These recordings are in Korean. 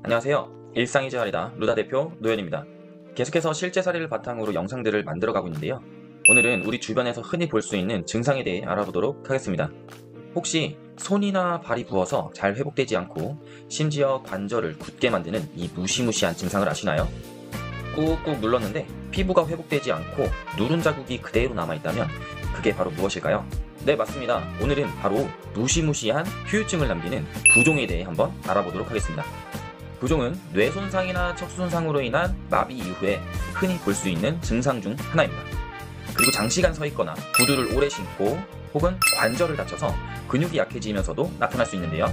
안녕하세요. 일상이지 하리다 루다 대표 노현입니다. 계속해서 실제 사례를 바탕으로 영상들을 만들어가고 있는데요. 오늘은 우리 주변에서 흔히 볼 수 있는 증상에 대해 알아보도록 하겠습니다. 혹시 손이나 발이 부어서 잘 회복되지 않고 심지어 관절을 굳게 만드는 이 무시무시한 증상을 아시나요? 꾹꾹 눌렀는데 피부가 회복되지 않고 누른 자국이 그대로 남아있다면 그게 바로 무엇일까요? 네, 맞습니다. 오늘은 바로 무시무시한 후유증을 남기는 부종에 대해 한번 알아보도록 하겠습니다. 부종은 뇌 손상이나 척수 손상으로 인한 마비 이후에 흔히 볼 수 있는 증상 중 하나입니다. 그리고 장시간 서 있거나 구두를 오래 신고 혹은 관절을 다쳐서 근육이 약해지면서도 나타날 수 있는데요.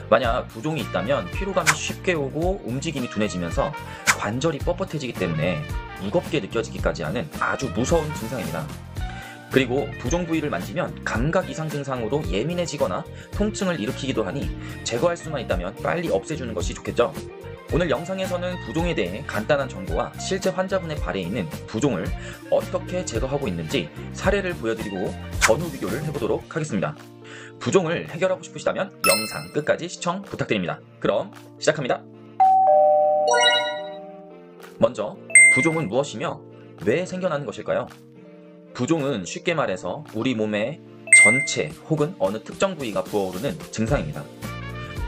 만약 부종이 있다면 피로감이 쉽게 오고 움직임이 둔해지면서 관절이 뻣뻣해지기 때문에 무겁게 느껴지기까지 하는 아주 무서운 증상입니다. 그리고 부종 부위를 만지면 감각 이상 증상으로 예민해지거나 통증을 일으키기도 하니 제거할 수만 있다면 빨리 없애주는 것이 좋겠죠. 오늘 영상에서는 부종에 대해 간단한 정보와 실제 환자분의 발에 있는 부종을 어떻게 제거하고 있는지 사례를 보여드리고 전후 비교를 해보도록 하겠습니다. 부종을 해결하고 싶으시다면 영상 끝까지 시청 부탁드립니다. 그럼 시작합니다. 먼저 부종은 무엇이며 왜 생겨나는 것일까요? 부종은 쉽게 말해서 우리 몸의 전체 혹은 어느 특정 부위가 부어오르는 증상입니다.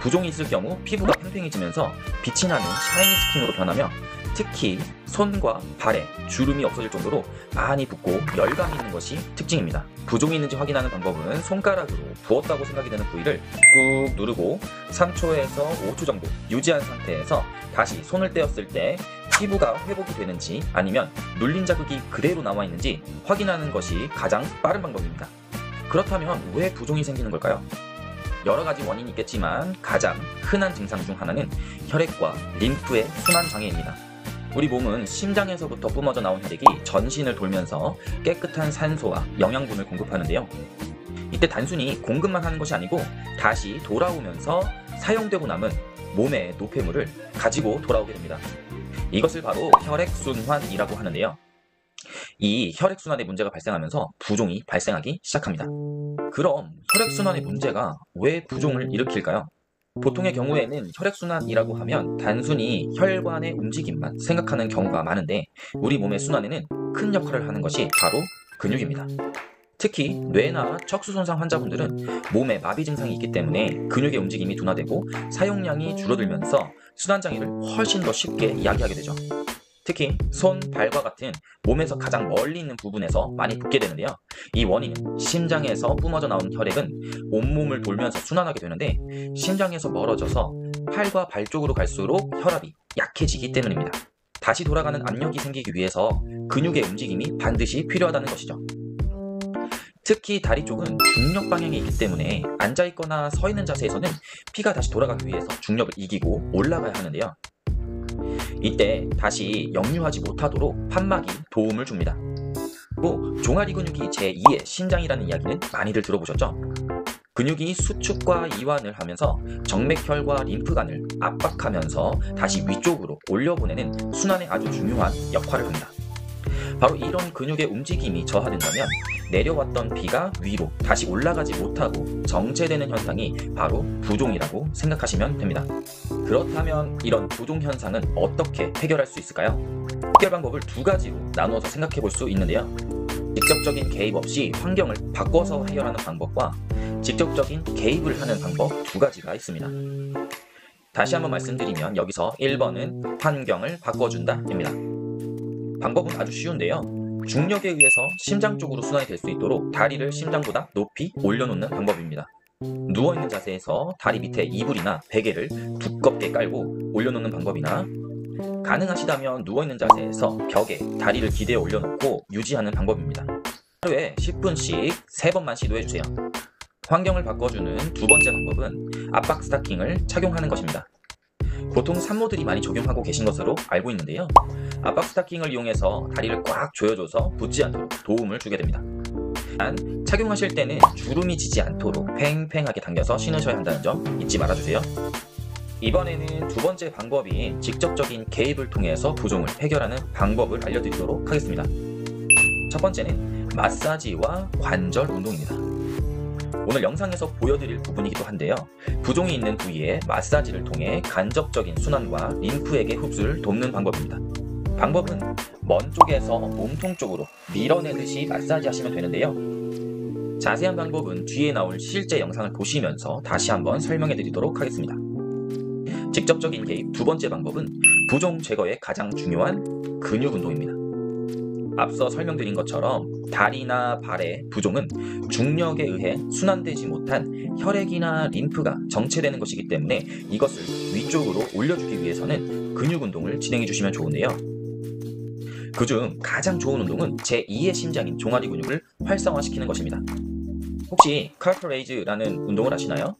부종이 있을 경우 피부가 팽팽해지면서 빛이 나는 샤이니 스킨으로 변하며 특히 손과 발에 주름이 없어질 정도로 많이 붓고 열감이 있는 것이 특징입니다. 부종이 있는지 확인하는 방법은 손가락으로 부었다고 생각이 되는 부위를 꾹 누르고 3초에서 5초 정도 유지한 상태에서 다시 손을 떼었을 때 피부가 회복이 되는지 아니면 눌린 자국이 그대로 남아 있는지 확인하는 것이 가장 빠른 방법입니다. 그렇다면 왜 부종이 생기는 걸까요? 여러 가지 원인이 있겠지만 가장 흔한 증상 중 하나는 혈액과 림프의 순환 장애입니다. 우리 몸은 심장에서부터 뿜어져 나온 혈액이 전신을 돌면서 깨끗한 산소와 영양분을 공급하는데요. 이때 단순히 공급만 하는 것이 아니고 다시 돌아오면서 사용되고 남은 몸의 노폐물을 가지고 돌아오게 됩니다. 이것을 바로 혈액순환이라고 하는데요. 이 혈액순환의 문제가 발생하면서 부종이 발생하기 시작합니다. 그럼 혈액순환의 문제가 왜 부종을 일으킬까요? 보통의 경우에는 혈액순환이라고 하면 단순히 혈관의 움직임만 생각하는 경우가 많은데 우리 몸의 순환에는 큰 역할을 하는 것이 바로 근육입니다. 특히 뇌나 척수 손상 환자분들은 몸에 마비 증상이 있기 때문에 근육의 움직임이 둔화되고 사용량이 줄어들면서 순환장애를 훨씬 더 쉽게 이야기하게 되죠. 특히 손, 발과 같은 몸에서 가장 멀리 있는 부분에서 많이 붓게 되는데요. 이 원인은 심장에서 뿜어져 나온 혈액은 온몸을 돌면서 순환하게 되는데 심장에서 멀어져서 팔과 발 쪽으로 갈수록 혈압이 약해지기 때문입니다. 다시 돌아가는 압력이 생기기 위해서 근육의 움직임이 반드시 필요하다는 것이죠. 특히 다리 쪽은 중력 방향이 있기 때문에 앉아있거나 서있는 자세에서는 피가 다시 돌아가기 위해서 중력을 이기고 올라가야 하는데요. 이때 다시 역류하지 못하도록 판막이 도움을 줍니다. 또 종아리 근육이 제2의 심장이라는 이야기는 많이들 들어보셨죠? 근육이 수축과 이완을 하면서 정맥혈과 림프관을 압박하면서 다시 위쪽으로 올려보내는 순환에 아주 중요한 역할을 합니다. 바로 이런 근육의 움직임이 저하된다면 내려왔던 피가 위로 다시 올라가지 못하고 정체되는 현상이 바로 부종이라고 생각하시면 됩니다. 그렇다면 이런 부종 현상은 어떻게 해결할 수 있을까요? 해결 방법을 두 가지로 나누어서 생각해 볼 수 있는데요. 직접적인 개입 없이 환경을 바꿔서 해결하는 방법과 직접적인 개입을 하는 방법 두 가지가 있습니다. 다시 한번 말씀드리면 여기서 1번은 환경을 바꿔준다입니다. 방법은 아주 쉬운데요. 중력에 의해서 심장 쪽으로 순환이 될 수 있도록 다리를 심장보다 높이 올려놓는 방법입니다. 누워있는 자세에서 다리 밑에 이불이나 베개를 두껍게 깔고 올려놓는 방법이나 가능하시다면 누워있는 자세에서 벽에 다리를 기대어 올려놓고 유지하는 방법입니다. 하루에 10분씩 3번만 시도해주세요. 환경을 바꿔주는 두 번째 방법은 압박 스타킹을 착용하는 것입니다. 보통 산모들이 많이 적용하고 계신 것으로 알고 있는데요. 압박 스타킹을 이용해서 다리를 꽉 조여줘서 붓지 않도록 도움을 주게 됩니다. 단, 착용하실 때는 주름이 지지 않도록 팽팽하게 당겨서 신으셔야 한다는 점 잊지 말아주세요. 이번에는 두 번째 방법인 직접적인 개입을 통해서 부종을 해결하는 방법을 알려드리도록 하겠습니다. 첫 번째는 마사지와 관절 운동입니다. 오늘 영상에서 보여드릴 부분이기도 한데요. 부종이 있는 부위에 마사지를 통해 간접적인 순환과 림프에게 흡수를 돕는 방법입니다. 방법은 먼 쪽에서 몸통 쪽으로 밀어내듯이 마사지 하시면 되는데요. 자세한 방법은 뒤에 나올 실제 영상을 보시면서 다시 한번 설명해 드리도록 하겠습니다. 직접적인 개입 두 번째 방법은 부종 제거에 가장 중요한 근육 운동입니다. 앞서 설명드린 것처럼 다리나 발의 부종은 중력에 의해 순환되지 못한 혈액이나 림프가 정체되는 것이기 때문에 이것을 위쪽으로 올려주기 위해서는 근육 운동을 진행해 주시면 좋은데요. 그중 가장 좋은 운동은 제2의 심장인 종아리 근육을 활성화시키는 것입니다. 혹시 칼프레이즈라는 운동을 아시나요?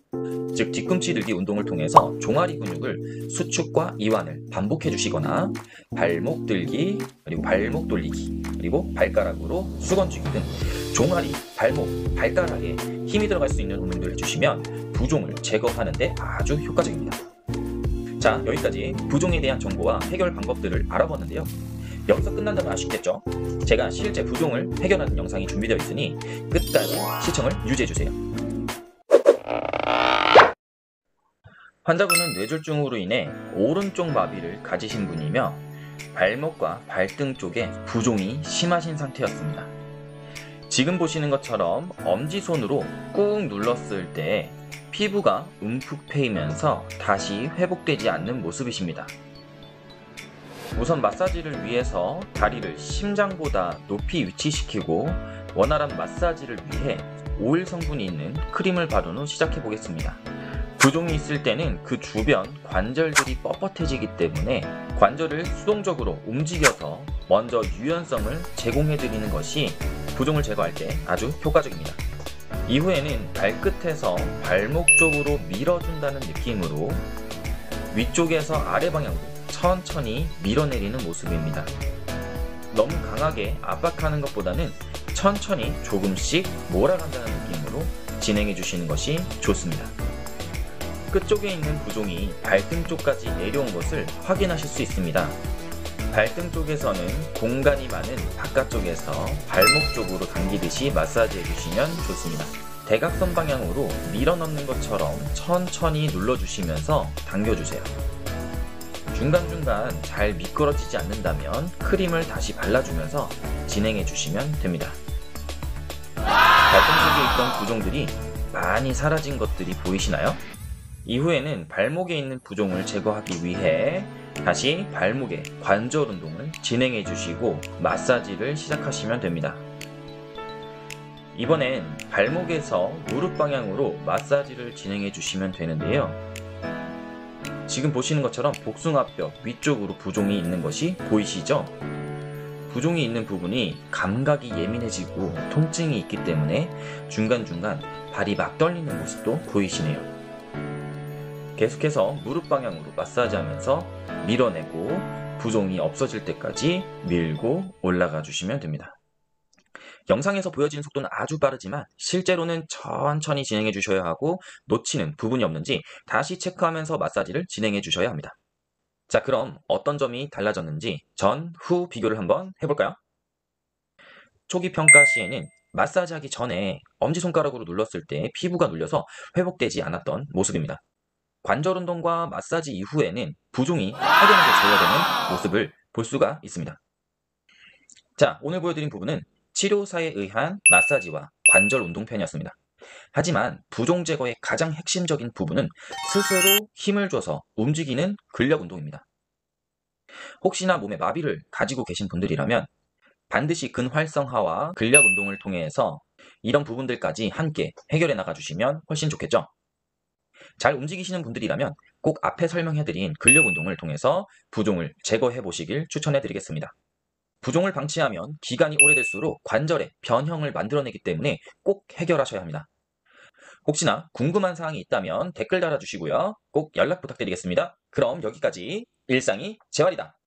즉 뒤꿈치 들기 운동을 통해서 종아리 근육을 수축과 이완을 반복해 주시거나 발목 들기, 그리고 발목 돌리기, 그리고 발가락으로 수건 쥐기 등 종아리, 발목, 발가락에 힘이 들어갈 수 있는 운동들을 해주시면 부종을 제거하는 데 아주 효과적입니다. 자, 여기까지 부종에 대한 정보와 해결 방법들을 알아봤는데요. 여기서 끝난다면 아쉽겠죠? 제가 실제 부종을 해결하는 영상이 준비되어 있으니 끝까지 시청을 유지해주세요. 환자분은 뇌졸중으로 인해 오른쪽 마비를 가지신 분이며 발목과 발등 쪽에 부종이 심하신 상태였습니다. 지금 보시는 것처럼 엄지손으로 꾹 눌렀을 때 피부가 움푹 패이면서 다시 회복되지 않는 모습이십니다. 우선 마사지를 위해서 다리를 심장보다 높이 위치시키고 원활한 마사지를 위해 오일 성분이 있는 크림을 바른 후 시작해 보겠습니다. 부종이 있을 때는 그 주변 관절들이 뻣뻣해지기 때문에 관절을 수동적으로 움직여서 먼저 유연성을 제공해 드리는 것이 부종을 제거할 때 아주 효과적입니다. 이후에는 발끝에서 발목 쪽으로 밀어준다는 느낌으로 위쪽에서 아래 방향으로 천천히 밀어내리는 모습입니다. 너무 강하게 압박하는 것보다는 천천히 조금씩 몰아간다는 느낌으로 진행해 주시는 것이 좋습니다. 끝쪽에 있는 부종이 발등 쪽까지 내려온 것을 확인하실 수 있습니다. 발등 쪽에서는 공간이 많은 바깥쪽에서 발목 쪽으로 당기듯이 마사지 해주시면 좋습니다. 대각선 방향으로 밀어넣는 것처럼 천천히 눌러주시면서 당겨주세요. 중간중간 잘 미끄러지지 않는다면 크림을 다시 발라주면서 진행해 주시면 됩니다. 발등 쪽에 있던 부종들이 많이 사라진 것들이 보이시나요? 이후에는 발목에 있는 부종을 제거하기 위해 다시 발목의 관절 운동을 진행해 주시고 마사지를 시작하시면 됩니다. 이번엔 발목에서 무릎 방향으로 마사지를 진행해 주시면 되는데요. 지금 보시는 것처럼 복숭아뼈 위쪽으로 부종이 있는 것이 보이시죠? 부종이 있는 부분이 감각이 예민해지고 통증이 있기 때문에 중간중간 발이 막 떨리는 모습도 보이시네요. 계속해서 무릎 방향으로 마사지하면서 밀어내고 부종이 없어질 때까지 밀고 올라가 주시면 됩니다. 영상에서 보여지는 속도는 아주 빠르지만 실제로는 천천히 진행해 주셔야 하고 놓치는 부분이 없는지 다시 체크하면서 마사지를 진행해 주셔야 합니다. 자, 그럼 어떤 점이 달라졌는지 전, 후 비교를 한번 해볼까요? 초기 평가 시에는 마사지하기 전에 엄지손가락으로 눌렀을 때 피부가 눌려서 회복되지 않았던 모습입니다. 관절 운동과 마사지 이후에는 부종이 확연하게 제거되는 모습을 볼 수가 있습니다. 자, 오늘 보여드린 부분은 치료사에 의한 마사지와 관절 운동 편이었습니다. 하지만 부종 제거의 가장 핵심적인 부분은 스스로 힘을 줘서 움직이는 근력 운동입니다. 혹시나 몸에 마비를 가지고 계신 분들이라면 반드시 근활성화와 근력 운동을 통해서 이런 부분들까지 함께 해결해 나가주시면 훨씬 좋겠죠? 잘 움직이시는 분들이라면 꼭 앞에 설명해드린 근력 운동을 통해서 부종을 제거해 보시길 추천해 드리겠습니다. 부종을 방치하면 기간이 오래될수록 관절에 변형을 만들어내기 때문에 꼭 해결하셔야 합니다. 혹시나 궁금한 사항이 있다면 댓글 달아주시고요. 꼭 연락 부탁드리겠습니다. 그럼 여기까지 일상이 재활이다.